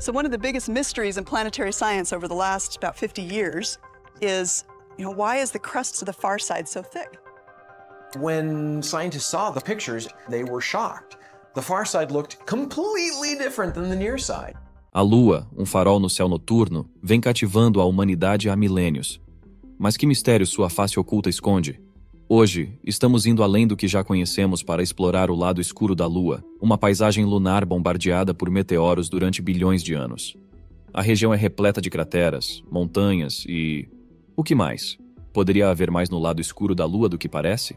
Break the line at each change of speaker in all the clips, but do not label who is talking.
So one of the biggest mysteries in planetary science over the last about 50 years is, why is the crust to the far side so thick?
When scientists saw the pictures, they were shocked. The far side looked completely different than the near side.
A Lua, um farol no céu noturno, vem cativando a humanidade há milênios. Mas que mistério sua face oculta esconde? Hoje, estamos indo além do que já conhecemos para explorar o lado escuro da Lua, uma paisagem lunar bombardeada por meteoros durante bilhões de anos. A região é repleta de crateras, montanhas e... o que mais? Poderia haver mais no lado escuro da Lua do que parece?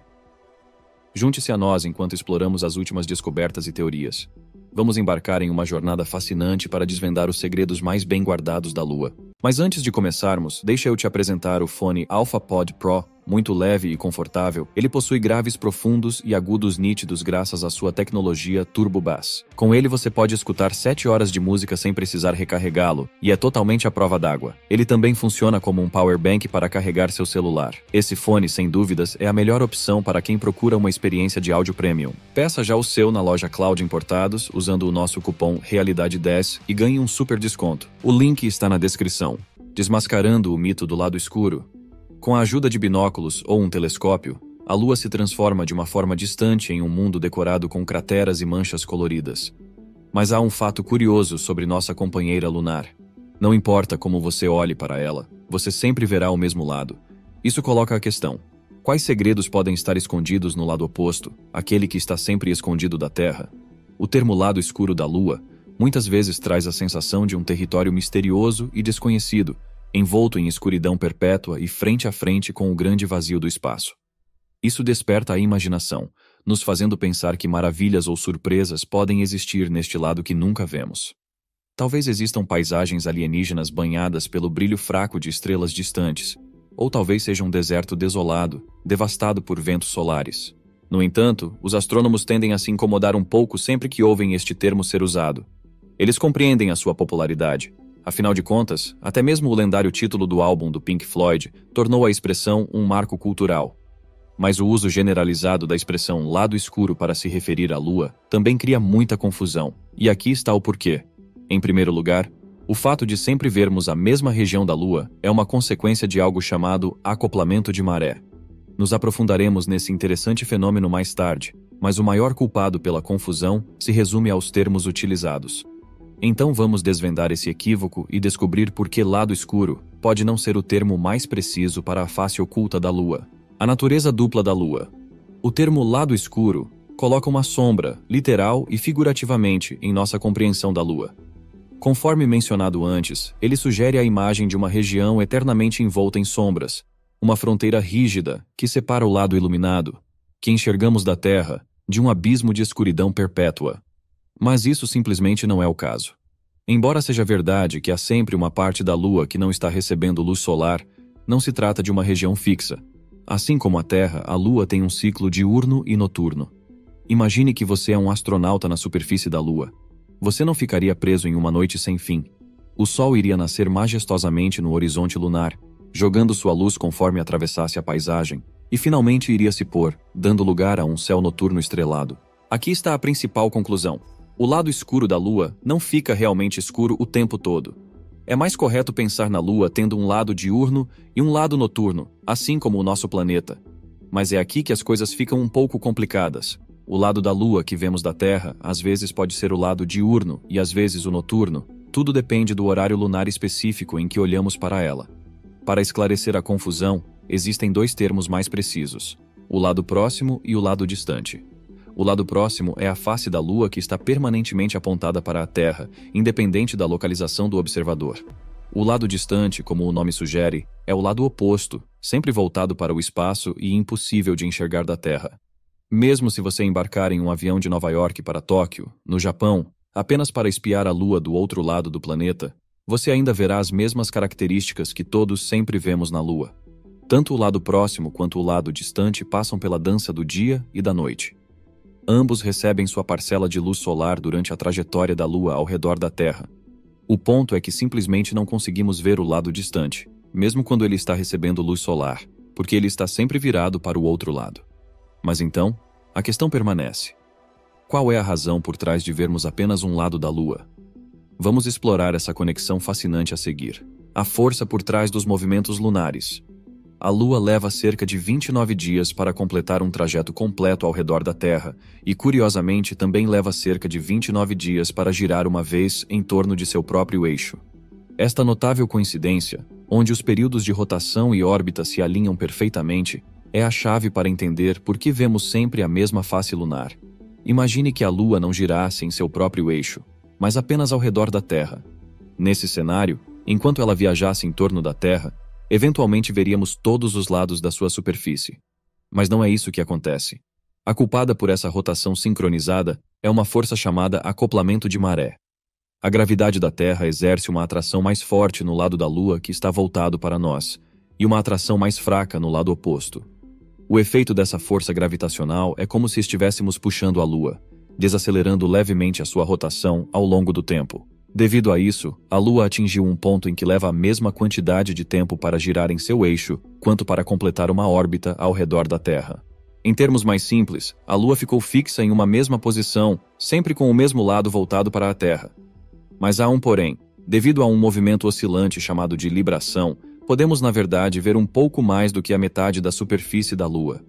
Junte-se a nós enquanto exploramos as últimas descobertas e teorias. Vamos embarcar em uma jornada fascinante para desvendar os segredos mais bem guardados da Lua. Mas antes de começarmos, deixa eu te apresentar o fone AlphaPod Pro. Muito leve e confortável, ele possui graves profundos e agudos nítidos graças à sua tecnologia Turbo Bass. Com ele você pode escutar 7 horas de música sem precisar recarregá-lo, e é totalmente à prova d'água. Ele também funciona como um power bank para carregar seu celular. Esse fone, sem dúvidas, é a melhor opção para quem procura uma experiência de áudio premium. Peça já o seu na loja Cloud Importados, usando o nosso cupom Realidade10 e ganhe um super desconto. O link está na descrição. Desmascarando o mito do lado escuro. Com a ajuda de binóculos ou um telescópio, a Lua se transforma de uma forma distante em um mundo decorado com crateras e manchas coloridas. Mas há um fato curioso sobre nossa companheira lunar. Não importa como você olhe para ela, você sempre verá o mesmo lado. Isso coloca a questão: quais segredos podem estar escondidos no lado oposto, aquele que está sempre escondido da Terra? O termo lado escuro da Lua muitas vezes traz a sensação de um território misterioso e desconhecido, envolto em escuridão perpétua e frente a frente com o grande vazio do espaço. Isso desperta a imaginação, nos fazendo pensar que maravilhas ou surpresas podem existir neste lado que nunca vemos. Talvez existam paisagens alienígenas banhadas pelo brilho fraco de estrelas distantes, ou talvez seja um deserto desolado, devastado por ventos solares. No entanto, os astrônomos tendem a se incomodar um pouco sempre que ouvem este termo ser usado. Eles compreendem a sua popularidade. Afinal de contas, até mesmo o lendário título do álbum do Pink Floyd tornou a expressão um marco cultural. Mas o uso generalizado da expressão lado escuro para se referir à Lua também cria muita confusão. E aqui está o porquê. Em primeiro lugar, o fato de sempre vermos a mesma região da Lua é uma consequência de algo chamado acoplamento de maré. Nos aprofundaremos nesse interessante fenômeno mais tarde, mas o maior culpado pela confusão se resume aos termos utilizados. Então vamos desvendar esse equívoco e descobrir por que lado escuro pode não ser o termo mais preciso para a face oculta da Lua. A natureza dupla da Lua. O termo lado escuro coloca uma sombra, literal e figurativamente, em nossa compreensão da Lua. Conforme mencionado antes, ele sugere a imagem de uma região eternamente envolta em sombras, uma fronteira rígida que separa o lado iluminado, que enxergamos da Terra, de um abismo de escuridão perpétua. Mas isso simplesmente não é o caso. Embora seja verdade que há sempre uma parte da Lua que não está recebendo luz solar, não se trata de uma região fixa. Assim como a Terra, a Lua tem um ciclo diurno e noturno. Imagine que você é um astronauta na superfície da Lua. Você não ficaria preso em uma noite sem fim. O Sol iria nascer majestosamente no horizonte lunar, jogando sua luz conforme atravessasse a paisagem, e finalmente iria se pôr, dando lugar a um céu noturno estrelado. Aqui está a principal conclusão. O lado escuro da Lua não fica realmente escuro o tempo todo. É mais correto pensar na Lua tendo um lado diurno e um lado noturno, assim como o nosso planeta. Mas é aqui que as coisas ficam um pouco complicadas. O lado da Lua que vemos da Terra às vezes pode ser o lado diurno e às vezes o noturno. Tudo depende do horário lunar específico em que olhamos para ela. Para esclarecer a confusão, existem 2 termos mais precisos: o lado próximo e o lado distante. O lado próximo é a face da Lua que está permanentemente apontada para a Terra, independente da localização do observador. O lado distante, como o nome sugere, é o lado oposto, sempre voltado para o espaço e impossível de enxergar da Terra. Mesmo se você embarcar em um avião de Nova York para Tóquio, no Japão, apenas para espiar a Lua do outro lado do planeta, você ainda verá as mesmas características que todos sempre vemos na Lua. Tanto o lado próximo quanto o lado distante passam pela dança do dia e da noite. Ambos recebem sua parcela de luz solar durante a trajetória da Lua ao redor da Terra. O ponto é que simplesmente não conseguimos ver o lado distante, mesmo quando ele está recebendo luz solar, porque ele está sempre virado para o outro lado. Mas então, a questão permanece. Qual é a razão por trás de vermos apenas um lado da Lua? Vamos explorar essa conexão fascinante a seguir. A força por trás dos movimentos lunares. A Lua leva cerca de 29 dias para completar um trajeto completo ao redor da Terra e, curiosamente, também leva cerca de 29 dias para girar uma vez em torno de seu próprio eixo. Esta notável coincidência, onde os períodos de rotação e órbita se alinham perfeitamente, é a chave para entender por que vemos sempre a mesma face lunar. Imagine que a Lua não girasse em seu próprio eixo, mas apenas ao redor da Terra. Nesse cenário, enquanto ela viajasse em torno da Terra, eventualmente veríamos todos os lados da sua superfície. Mas não é isso que acontece. A culpada por essa rotação sincronizada é uma força chamada acoplamento de maré. A gravidade da Terra exerce uma atração mais forte no lado da Lua que está voltado para nós, e uma atração mais fraca no lado oposto. O efeito dessa força gravitacional é como se estivéssemos puxando a Lua, desacelerando levemente a sua rotação ao longo do tempo. Devido a isso, a Lua atingiu um ponto em que leva a mesma quantidade de tempo para girar em seu eixo quanto para completar uma órbita ao redor da Terra. Em termos mais simples, a Lua ficou fixa em uma mesma posição, sempre com o mesmo lado voltado para a Terra. Mas há um porém. Devido a um movimento oscilante chamado de libração, podemos na verdade ver um pouco mais do que a metade da superfície da Lua.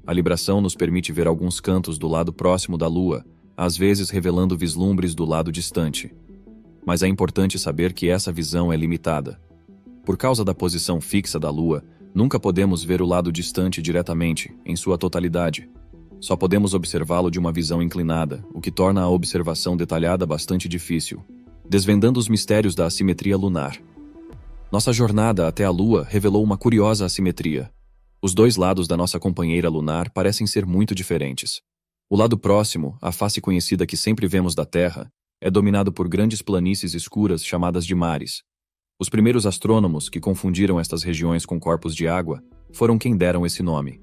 A libração nos permite ver alguns cantos do lado próximo da Lua, às vezes revelando vislumbres do lado distante. Mas é importante saber que essa visão é limitada. Por causa da posição fixa da Lua, nunca podemos ver o lado distante diretamente, em sua totalidade. Só podemos observá-lo de uma visão inclinada, o que torna a observação detalhada bastante difícil, desvendando os mistérios da assimetria lunar. Nossa jornada até a Lua revelou uma curiosa assimetria. Os dois lados da nossa companheira lunar parecem ser muito diferentes. O lado próximo, a face conhecida que sempre vemos da Terra, é dominado por grandes planícies escuras chamadas de mares. Os primeiros astrônomos que confundiram estas regiões com corpos de água foram quem deram esse nome.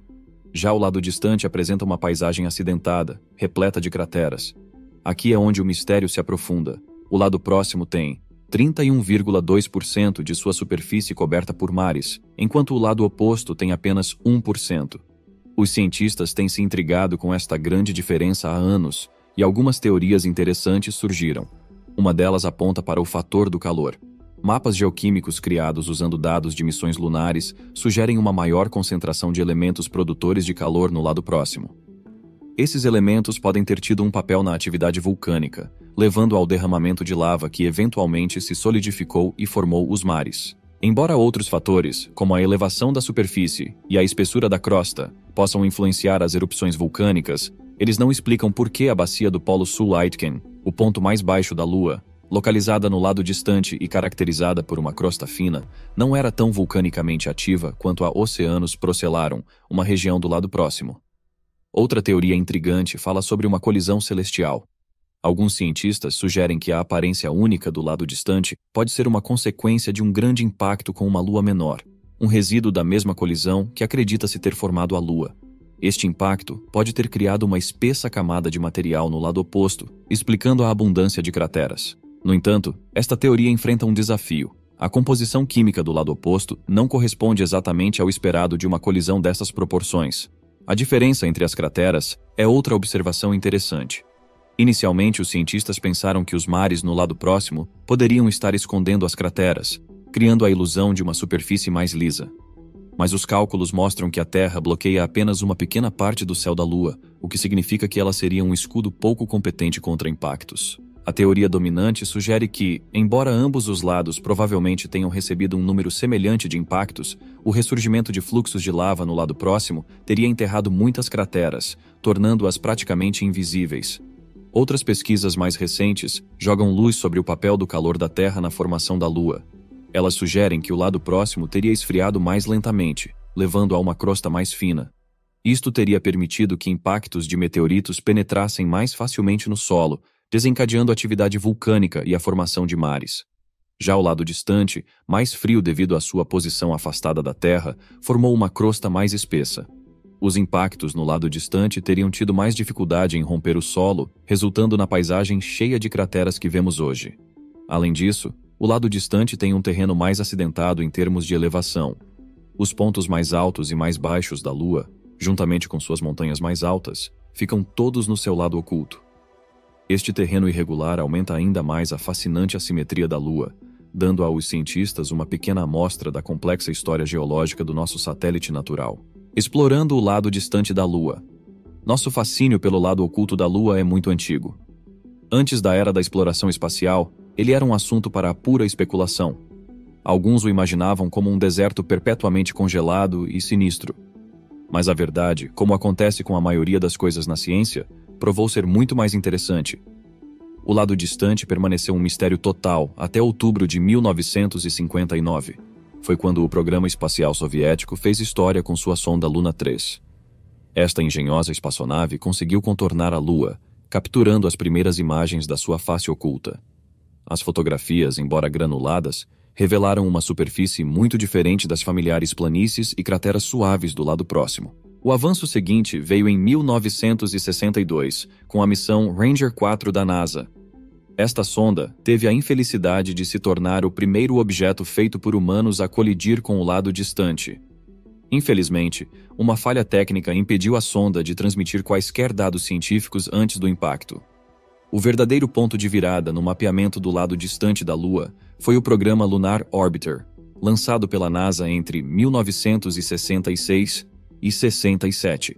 Já o lado distante apresenta uma paisagem acidentada, repleta de crateras. Aqui é onde o mistério se aprofunda. O lado próximo tem 31,2% de sua superfície coberta por mares, enquanto o lado oposto tem apenas 1%. Os cientistas têm se intrigado com esta grande diferença há anos, e algumas teorias interessantes surgiram. Uma delas aponta para o fator do calor. Mapas geoquímicos criados usando dados de missões lunares sugerem uma maior concentração de elementos produtores de calor no lado próximo. Esses elementos podem ter tido um papel na atividade vulcânica, levando ao derramamento de lava que eventualmente se solidificou e formou os mares. Embora outros fatores, como a elevação da superfície e a espessura da crosta, possam influenciar as erupções vulcânicas, eles não explicam por que a bacia do Polo Sul Aitken, o ponto mais baixo da Lua, localizada no lado distante e caracterizada por uma crosta fina, não era tão vulcanicamente ativa quanto a Oceanus Procellarum, uma região do lado próximo. Outra teoria intrigante fala sobre uma colisão celestial. Alguns cientistas sugerem que a aparência única do lado distante pode ser uma consequência de um grande impacto com uma Lua menor, um resíduo da mesma colisão que acredita-se ter formado a Lua. Este impacto pode ter criado uma espessa camada de material no lado oposto, explicando a abundância de crateras. No entanto, esta teoria enfrenta um desafio. A composição química do lado oposto não corresponde exatamente ao esperado de uma colisão dessas proporções. A diferença entre as crateras é outra observação interessante. Inicialmente, os cientistas pensaram que os mares no lado próximo poderiam estar escondendo as crateras, criando a ilusão de uma superfície mais lisa. Mas os cálculos mostram que a Terra bloqueia apenas uma pequena parte do céu da Lua, o que significa que ela seria um escudo pouco competente contra impactos. A teoria dominante sugere que, embora ambos os lados provavelmente tenham recebido um número semelhante de impactos, o ressurgimento de fluxos de lava no lado próximo teria enterrado muitas crateras, tornando-as praticamente invisíveis. Outras pesquisas mais recentes jogam luz sobre o papel do calor da Terra na formação da Lua. Elas sugerem que o lado próximo teria esfriado mais lentamente, levando a uma crosta mais fina. Isto teria permitido que impactos de meteoritos penetrassem mais facilmente no solo, desencadeando atividade vulcânica e a formação de mares. Já o lado distante, mais frio devido à sua posição afastada da Terra, formou uma crosta mais espessa. Os impactos no lado distante teriam tido mais dificuldade em romper o solo, resultando na paisagem cheia de crateras que vemos hoje. Além disso, o lado distante tem um terreno mais acidentado em termos de elevação. Os pontos mais altos e mais baixos da Lua, juntamente com suas montanhas mais altas, ficam todos no seu lado oculto. Este terreno irregular aumenta ainda mais a fascinante assimetria da Lua, dando aos cientistas uma pequena amostra da complexa história geológica do nosso satélite natural. Explorando o lado distante da Lua. Nosso fascínio pelo lado oculto da Lua é muito antigo. Antes da era da exploração espacial, ele era um assunto para a pura especulação. Alguns o imaginavam como um deserto perpetuamente congelado e sinistro. Mas a verdade, como acontece com a maioria das coisas na ciência, provou ser muito mais interessante. O lado distante permaneceu um mistério total até outubro de 1959. Foi quando o programa espacial soviético fez história com sua sonda Luna 3. Esta engenhosa espaçonave conseguiu contornar a Lua, capturando as primeiras imagens da sua face oculta. As fotografias, embora granuladas, revelaram uma superfície muito diferente das familiares planícies e crateras suaves do lado próximo. O avanço seguinte veio em 1962, com a missão Ranger 4 da NASA. Esta sonda teve a infelicidade de se tornar o primeiro objeto feito por humanos a colidir com o lado distante. Infelizmente, uma falha técnica impediu a sonda de transmitir quaisquer dados científicos antes do impacto. O verdadeiro ponto de virada no mapeamento do lado distante da Lua foi o programa Lunar Orbiter, lançado pela NASA entre 1966 e 67.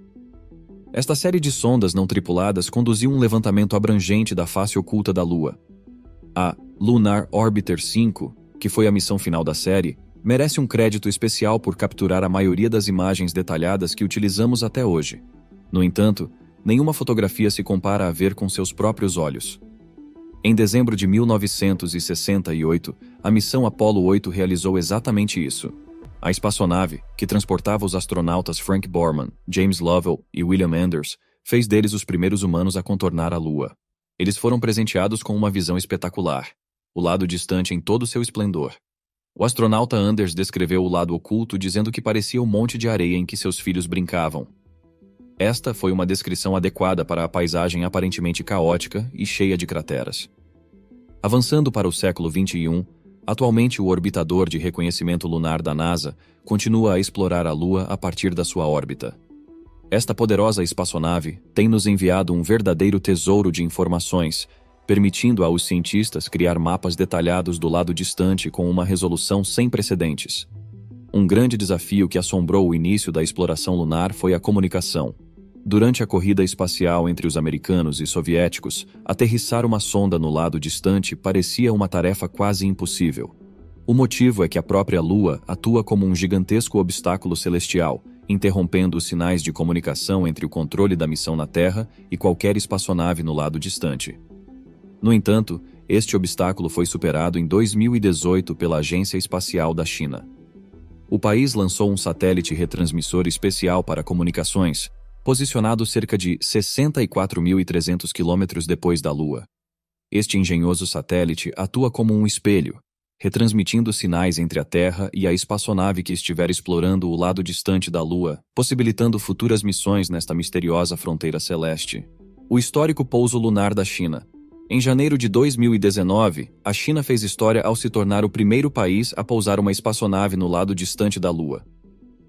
Esta série de sondas não tripuladas conduziu um levantamento abrangente da face oculta da Lua. A Lunar Orbiter 5, que foi a missão final da série, merece um crédito especial por capturar a maioria das imagens detalhadas que utilizamos até hoje. No entanto, nenhuma fotografia se compara a ver com seus próprios olhos. Em dezembro de 1968, a missão Apollo 8 realizou exatamente isso. A espaçonave, que transportava os astronautas Frank Borman, James Lovell e William Anders, fez deles os primeiros humanos a contornar a Lua. Eles foram presenteados com uma visão espetacular, o lado distante em todo seu esplendor. O astronauta Anders descreveu o lado oculto dizendo que parecia um monte de areia em que seus filhos brincavam. Esta foi uma descrição adequada para a paisagem aparentemente caótica e cheia de crateras. Avançando para o século XXI, atualmente o orbitador de reconhecimento lunar da NASA continua a explorar a Lua a partir da sua órbita. Esta poderosa espaçonave tem nos enviado um verdadeiro tesouro de informações, permitindo aos cientistas criar mapas detalhados do lado distante com uma resolução sem precedentes. Um grande desafio que assombrou o início da exploração lunar foi a comunicação. Durante a corrida espacial entre os americanos e soviéticos, aterrissar uma sonda no lado distante parecia uma tarefa quase impossível. O motivo é que a própria Lua atua como um gigantesco obstáculo celestial, interrompendo os sinais de comunicação entre o controle da missão na Terra e qualquer espaçonave no lado distante. No entanto, este obstáculo foi superado em 2018 pela Agência Espacial da China. O país lançou um satélite retransmissor especial para comunicações, posicionado cerca de 64.300 quilômetros depois da Lua. Este engenhoso satélite atua como um espelho, retransmitindo sinais entre a Terra e a espaçonave que estiver explorando o lado distante da Lua, possibilitando futuras missões nesta misteriosa fronteira celeste. O histórico pouso lunar da China. Em janeiro de 2019, a China fez história ao se tornar o primeiro país a pousar uma espaçonave no lado distante da Lua.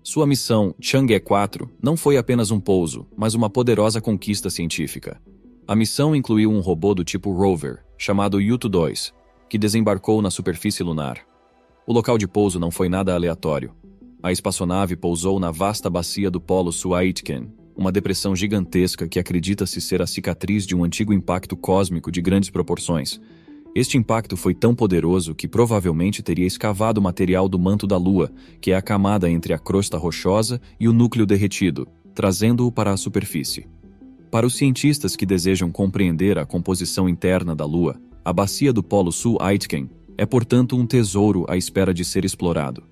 Sua missão Chang'e 4 não foi apenas um pouso, mas uma poderosa conquista científica. A missão incluiu um robô do tipo rover, chamado Yutu 2, que desembarcou na superfície lunar. O local de pouso não foi nada aleatório. A espaçonave pousou na vasta bacia do Polo Suaitken, uma depressão gigantesca que acredita-se ser a cicatriz de um antigo impacto cósmico de grandes proporções. Este impacto foi tão poderoso que provavelmente teria escavado o material do manto da Lua, que é a camada entre a crosta rochosa e o núcleo derretido, trazendo-o para a superfície. Para os cientistas que desejam compreender a composição interna da Lua, a bacia do Polo Sul Aitken é, portanto, um tesouro à espera de ser explorado.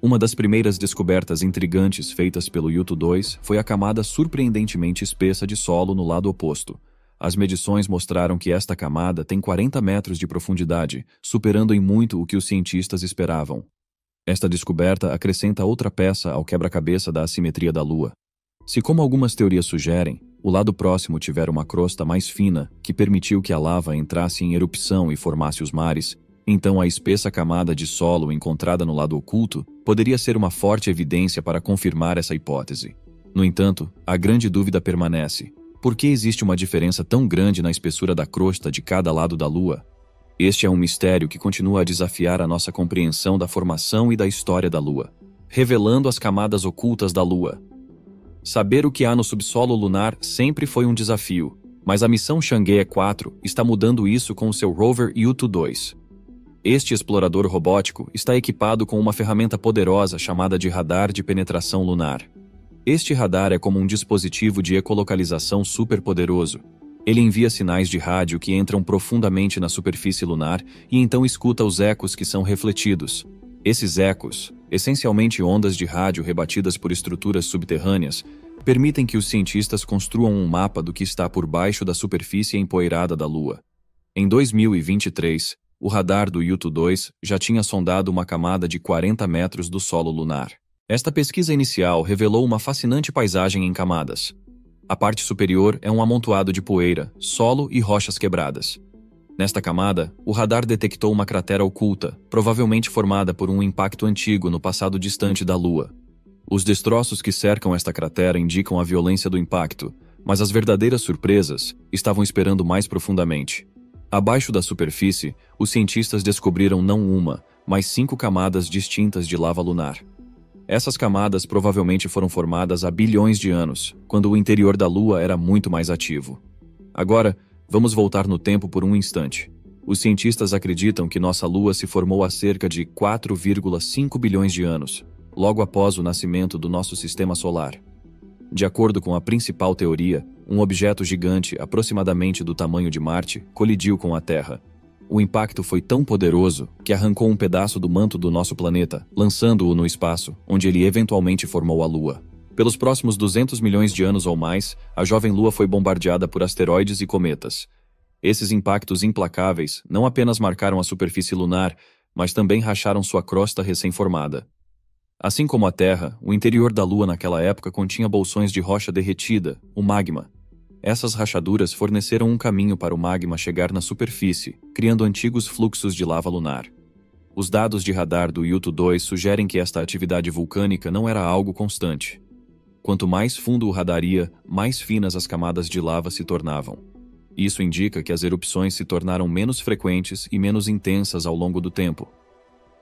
Uma das primeiras descobertas intrigantes feitas pelo Yutu 2 foi a camada surpreendentemente espessa de solo no lado oposto. As medições mostraram que esta camada tem 40 metros de profundidade, superando em muito o que os cientistas esperavam. Esta descoberta acrescenta outra peça ao quebra-cabeça da assimetria da Lua. Se, como algumas teorias sugerem, o lado próximo tiver uma crosta mais fina que permitiu que a lava entrasse em erupção e formasse os mares, então a espessa camada de solo encontrada no lado oculto poderia ser uma forte evidência para confirmar essa hipótese. No entanto, a grande dúvida permanece. Por que existe uma diferença tão grande na espessura da crosta de cada lado da Lua? Este é um mistério que continua a desafiar a nossa compreensão da formação e da história da Lua, revelando as camadas ocultas da Lua. Saber o que há no subsolo lunar sempre foi um desafio, mas a missão Chang'e 4 está mudando isso com o seu rover Yutu 2. Este explorador robótico está equipado com uma ferramenta poderosa chamada de radar de penetração lunar. Este radar é como um dispositivo de ecolocalização superpoderoso. Ele envia sinais de rádio que entram profundamente na superfície lunar e então escuta os ecos que são refletidos. Esses ecos, essencialmente ondas de rádio rebatidas por estruturas subterrâneas, permitem que os cientistas construam um mapa do que está por baixo da superfície empoeirada da Lua. Em 2023, o radar do Yutu 2 já tinha sondado uma camada de 40 metros do solo lunar. Esta pesquisa inicial revelou uma fascinante paisagem em camadas. A parte superior é um amontoado de poeira, solo e rochas quebradas. Nesta camada, o radar detectou uma cratera oculta, provavelmente formada por um impacto antigo no passado distante da Lua. Os destroços que cercam esta cratera indicam a violência do impacto, mas as verdadeiras surpresas estavam esperando mais profundamente. Abaixo da superfície, os cientistas descobriram não uma, mas 5 camadas distintas de lava lunar. Essas camadas provavelmente foram formadas há bilhões de anos, quando o interior da Lua era muito mais ativo. Agora, vamos voltar no tempo por um instante. Os cientistas acreditam que nossa Lua se formou há cerca de 4,5 bilhões de anos, logo após o nascimento do nosso sistema solar. De acordo com a principal teoria, um objeto gigante, aproximadamente do tamanho de Marte, colidiu com a Terra. O impacto foi tão poderoso que arrancou um pedaço do manto do nosso planeta, lançando-o no espaço, onde ele eventualmente formou a Lua. Pelos próximos 200 milhões de anos ou mais, a jovem Lua foi bombardeada por asteroides e cometas. Esses impactos implacáveis não apenas marcaram a superfície lunar, mas também racharam sua crosta recém-formada. Assim como a Terra, o interior da Lua naquela época continha bolsões de rocha derretida, o magma. Essas rachaduras forneceram um caminho para o magma chegar na superfície, criando antigos fluxos de lava lunar. Os dados de radar do Yutu 2 sugerem que esta atividade vulcânica não era algo constante. Quanto mais fundo o radar ia, mais finas as camadas de lava se tornavam. Isso indica que as erupções se tornaram menos frequentes e menos intensas ao longo do tempo.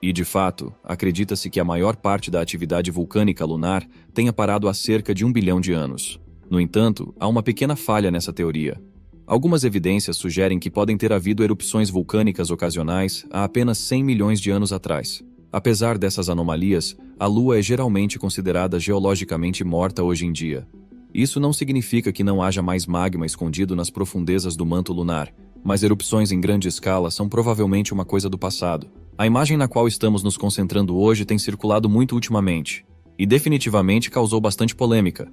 E, de fato, acredita-se que a maior parte da atividade vulcânica lunar tenha parado há cerca de 1 bilhão de anos. No entanto, há uma pequena falha nessa teoria. Algumas evidências sugerem que podem ter havido erupções vulcânicas ocasionais há apenas 100 milhões de anos atrás. Apesar dessas anomalias, a Lua é geralmente considerada geologicamente morta hoje em dia. Isso não significa que não haja mais magma escondido nas profundezas do manto lunar, mas erupções em grande escala são provavelmente uma coisa do passado. A imagem na qual estamos nos concentrando hoje tem circulado muito ultimamente, e definitivamente causou bastante polêmica.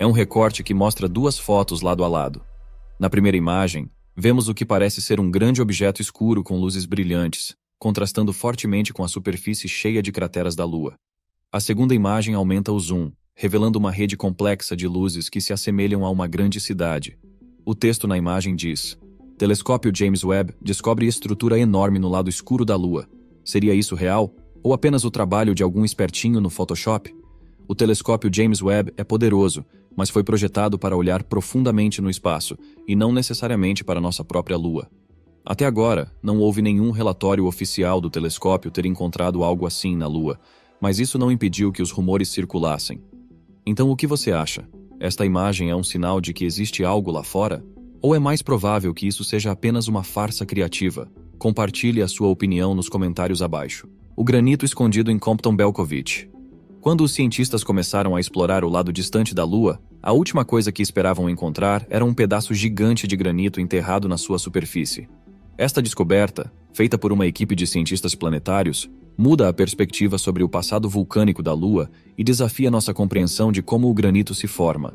É um recorte que mostra 2 fotos lado a lado. Na primeira imagem, vemos o que parece ser um grande objeto escuro com luzes brilhantes, contrastando fortemente com a superfície cheia de crateras da Lua. A segunda imagem aumenta o zoom, revelando uma rede complexa de luzes que se assemelham a uma grande cidade. O texto na imagem diz: Telescópio James Webb descobre estrutura enorme no lado escuro da Lua. Seria isso real? Ou apenas o trabalho de algum espertinho no Photoshop? O telescópio James Webb é poderoso, mas foi projetado para olhar profundamente no espaço, e não necessariamente para nossa própria Lua. Até agora, não houve nenhum relatório oficial do telescópio ter encontrado algo assim na Lua, mas isso não impediu que os rumores circulassem. Então o que você acha? Esta imagem é um sinal de que existe algo lá fora? Ou é mais provável que isso seja apenas uma farsa criativa? Compartilhe a sua opinião nos comentários abaixo. O granito escondido em Compton Belkovich. Quando os cientistas começaram a explorar o lado distante da Lua, a última coisa que esperavam encontrar era um pedaço gigante de granito enterrado na sua superfície. Esta descoberta, feita por uma equipe de cientistas planetários, muda a perspectiva sobre o passado vulcânico da Lua e desafia nossa compreensão de como o granito se forma.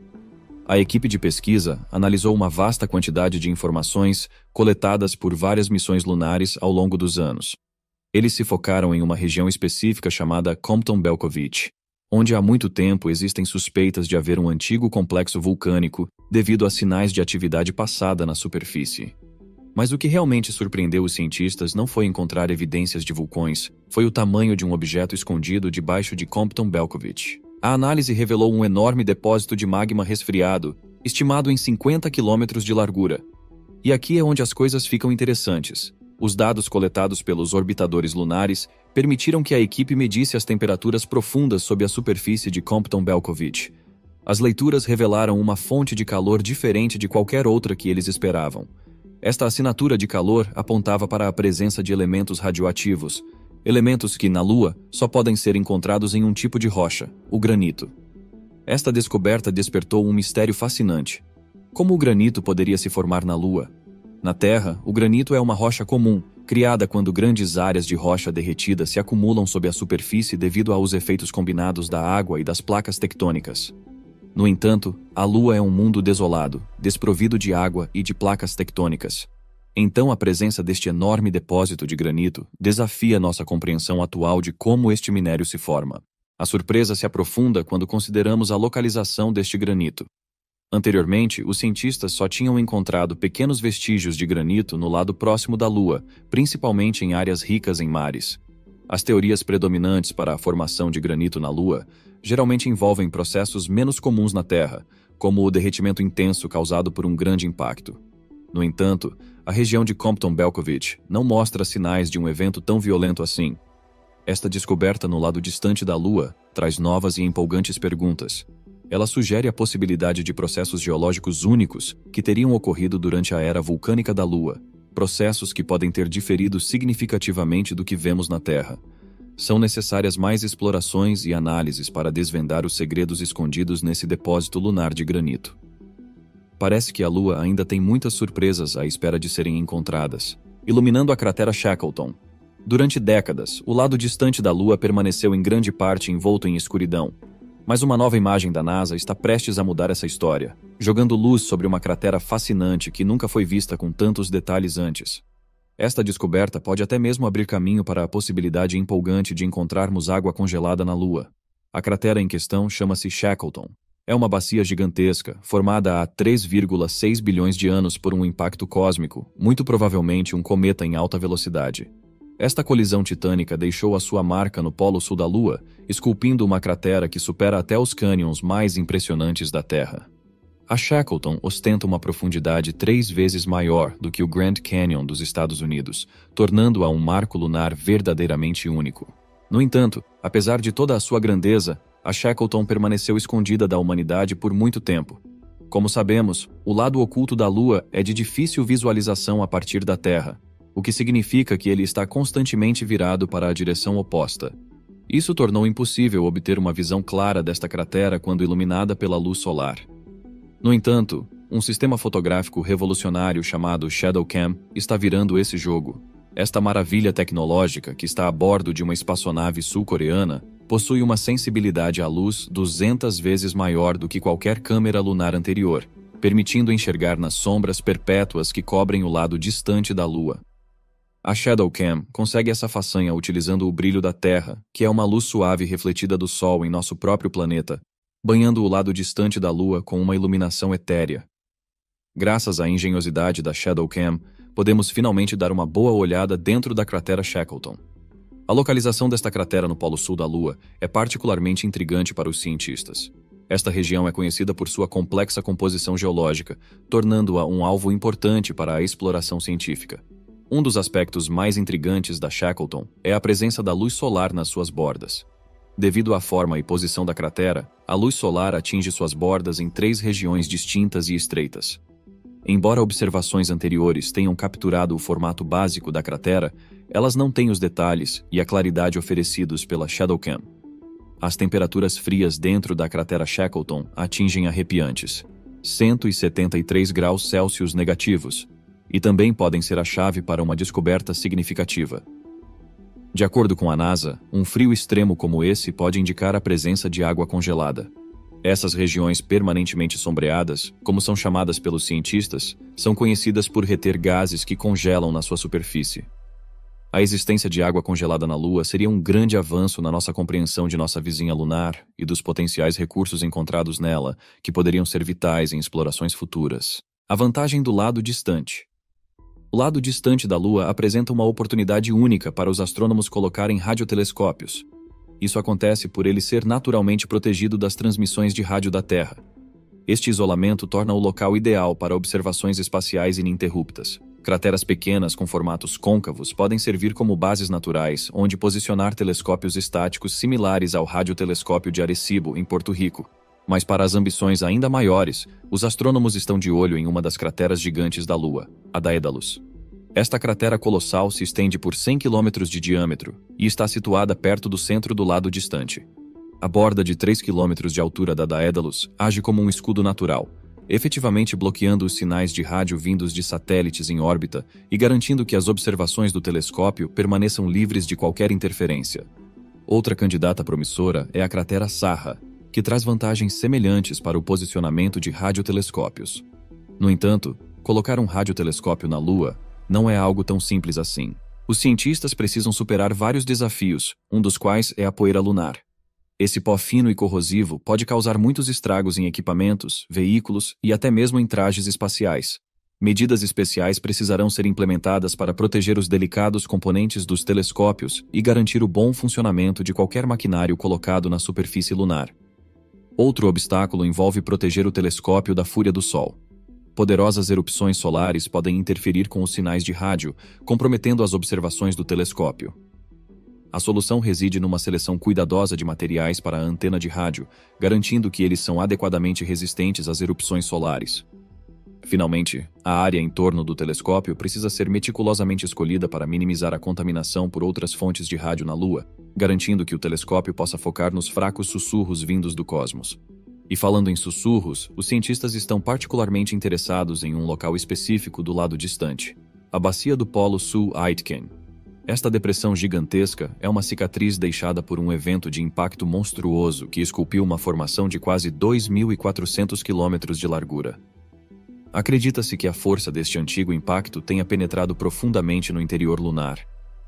A equipe de pesquisa analisou uma vasta quantidade de informações coletadas por várias missões lunares ao longo dos anos. Eles se focaram em uma região específica chamada Compton Belkovich, onde há muito tempo existem suspeitas de haver um antigo complexo vulcânico devido a sinais de atividade passada na superfície. Mas o que realmente surpreendeu os cientistas não foi encontrar evidências de vulcões, foi o tamanho de um objeto escondido debaixo de Compton Belkovich. A análise revelou um enorme depósito de magma resfriado, estimado em 50 quilômetros de largura. E aqui é onde as coisas ficam interessantes. Os dados coletados pelos orbitadores lunares permitiram que a equipe medisse as temperaturas profundas sob a superfície de Compton-Belkovich. As leituras revelaram uma fonte de calor diferente de qualquer outra que eles esperavam. Esta assinatura de calor apontava para a presença de elementos radioativos, elementos que, na Lua, só podem ser encontrados em um tipo de rocha, o granito. Esta descoberta despertou um mistério fascinante. Como o granito poderia se formar na Lua? Na Terra, o granito é uma rocha comum, criada quando grandes áreas de rocha derretida se acumulam sob a superfície devido aos efeitos combinados da água e das placas tectônicas. No entanto, a Lua é um mundo desolado, desprovido de água e de placas tectônicas. Então a presença deste enorme depósito de granito desafia nossa compreensão atual de como este minério se forma. A surpresa se aprofunda quando consideramos a localização deste granito. Anteriormente, os cientistas só tinham encontrado pequenos vestígios de granito no lado próximo da Lua, principalmente em áreas ricas em mares. As teorias predominantes para a formação de granito na Lua geralmente envolvem processos menos comuns na Terra, como o derretimento intenso causado por um grande impacto. No entanto, a região de Compton-Belkovich não mostra sinais de um evento tão violento assim. Esta descoberta no lado distante da Lua traz novas e empolgantes perguntas. Ela sugere a possibilidade de processos geológicos únicos que teriam ocorrido durante a era vulcânica da Lua, processos que podem ter diferido significativamente do que vemos na Terra. São necessárias mais explorações e análises para desvendar os segredos escondidos nesse depósito lunar de granito. Parece que a Lua ainda tem muitas surpresas à espera de serem encontradas, iluminando a cratera Shackleton. Durante décadas, o lado distante da Lua permaneceu em grande parte envolto em escuridão. Mas uma nova imagem da NASA está prestes a mudar essa história, jogando luz sobre uma cratera fascinante que nunca foi vista com tantos detalhes antes. Esta descoberta pode até mesmo abrir caminho para a possibilidade empolgante de encontrarmos água congelada na Lua. A cratera em questão chama-se Shackleton. É uma bacia gigantesca, formada há 3,6 bilhões de anos por um impacto cósmico, muito provavelmente um cometa em alta velocidade. Esta colisão titânica deixou a sua marca no polo sul da Lua, esculpindo uma cratera que supera até os cânions mais impressionantes da Terra. A Shackleton ostenta uma profundidade 3 vezes maior do que o Grand Canyon dos Estados Unidos, tornando-a um marco lunar verdadeiramente único. No entanto, apesar de toda a sua grandeza, a Shackleton permaneceu escondida da humanidade por muito tempo. Como sabemos, o lado oculto da Lua é de difícil visualização a partir da Terra, o que significa que ele está constantemente virado para a direção oposta. Isso tornou impossível obter uma visão clara desta cratera quando iluminada pela luz solar. No entanto, um sistema fotográfico revolucionário chamado ShadowCam está virando esse jogo. Esta maravilha tecnológica, que está a bordo de uma espaçonave sul-coreana, possui uma sensibilidade à luz 200 vezes maior do que qualquer câmera lunar anterior, permitindo enxergar nas sombras perpétuas que cobrem o lado distante da Lua. A ShadowCam consegue essa façanha utilizando o brilho da Terra, que é uma luz suave refletida do Sol em nosso próprio planeta, banhando o lado distante da Lua com uma iluminação etérea. Graças à engenhosidade da ShadowCam, podemos finalmente dar uma boa olhada dentro da cratera Shackleton. A localização desta cratera no polo sul da Lua é particularmente intrigante para os cientistas. Esta região é conhecida por sua complexa composição geológica, tornando-a um alvo importante para a exploração científica. Um dos aspectos mais intrigantes da Shackleton é a presença da luz solar nas suas bordas. Devido à forma e posição da cratera, a luz solar atinge suas bordas em 3 regiões distintas e estreitas. Embora observações anteriores tenham capturado o formato básico da cratera, elas não têm os detalhes e a claridade oferecidos pela ShadowCam. As temperaturas frias dentro da cratera Shackleton atingem arrepiantes, 173 graus Celsius negativos, e também podem ser a chave para uma descoberta significativa. De acordo com a NASA, um frio extremo como esse pode indicar a presença de água congelada. Essas regiões permanentemente sombreadas, como são chamadas pelos cientistas, são conhecidas por reter gases que congelam na sua superfície. A existência de água congelada na Lua seria um grande avanço na nossa compreensão de nossa vizinha lunar e dos potenciais recursos encontrados nela, que poderiam ser vitais em explorações futuras. A vantagem do lado distante. O lado distante da Lua apresenta uma oportunidade única para os astrônomos colocarem radiotelescópios. Isso acontece por ele ser naturalmente protegido das transmissões de rádio da Terra. Este isolamento torna o local ideal para observações espaciais ininterruptas. Crateras pequenas com formatos côncavos podem servir como bases naturais onde posicionar telescópios estáticos similares ao radiotelescópio de Arecibo, em Porto Rico. Mas para as ambições ainda maiores, os astrônomos estão de olho em uma das crateras gigantes da Lua, a Daedalus. Esta cratera colossal se estende por 100 km de diâmetro e está situada perto do centro do lado distante. A borda de 3 km de altura da Daedalus age como um escudo natural, efetivamente bloqueando os sinais de rádio vindos de satélites em órbita e garantindo que as observações do telescópio permaneçam livres de qualquer interferência. Outra candidata promissora é a cratera Sarra, que traz vantagens semelhantes para o posicionamento de radiotelescópios. No entanto, colocar um radiotelescópio na Lua não é algo tão simples assim. Os cientistas precisam superar vários desafios, um dos quais é a poeira lunar. Esse pó fino e corrosivo pode causar muitos estragos em equipamentos, veículos e até mesmo em trajes espaciais. Medidas especiais precisarão ser implementadas para proteger os delicados componentes dos telescópios e garantir o bom funcionamento de qualquer maquinário colocado na superfície lunar. Outro obstáculo envolve proteger o telescópio da fúria do Sol. Poderosas erupções solares podem interferir com os sinais de rádio, comprometendo as observações do telescópio. A solução reside numa seleção cuidadosa de materiais para a antena de rádio, garantindo que eles são adequadamente resistentes às erupções solares. Finalmente, a área em torno do telescópio precisa ser meticulosamente escolhida para minimizar a contaminação por outras fontes de rádio na Lua, garantindo que o telescópio possa focar nos fracos sussurros vindos do cosmos. E falando em sussurros, os cientistas estão particularmente interessados em um local específico do lado distante, a Bacia do Polo Sul Aitken. Esta depressão gigantesca é uma cicatriz deixada por um evento de impacto monstruoso que esculpiu uma formação de quase 2.400 quilômetros de largura. Acredita-se que a força deste antigo impacto tenha penetrado profundamente no interior lunar.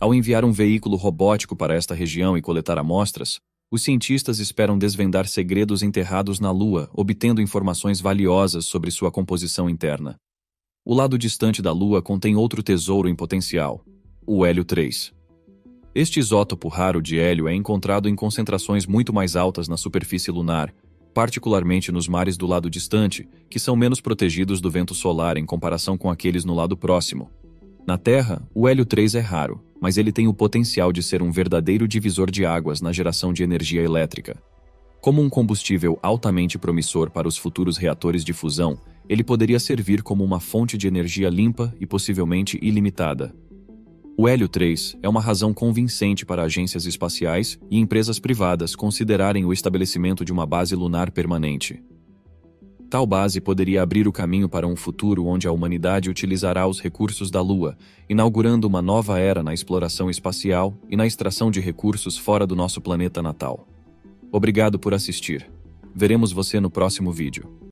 Ao enviar um veículo robótico para esta região e coletar amostras, os cientistas esperam desvendar segredos enterrados na Lua, obtendo informações valiosas sobre sua composição interna. O lado distante da Lua contém outro tesouro em potencial, o hélio 3. Este isótopo raro de hélio é encontrado em concentrações muito mais altas na superfície lunar, particularmente nos mares do lado distante, que são menos protegidos do vento solar em comparação com aqueles no lado próximo. Na Terra, o hélio 3 é raro, mas ele tem o potencial de ser um verdadeiro divisor de águas na geração de energia elétrica. Como um combustível altamente promissor para os futuros reatores de fusão, ele poderia servir como uma fonte de energia limpa e possivelmente ilimitada. O hélio 3 é uma razão convincente para agências espaciais e empresas privadas considerarem o estabelecimento de uma base lunar permanente. Tal base poderia abrir o caminho para um futuro onde a humanidade utilizará os recursos da Lua, inaugurando uma nova era na exploração espacial e na extração de recursos fora do nosso planeta natal. Obrigado por assistir. Veremos você no próximo vídeo.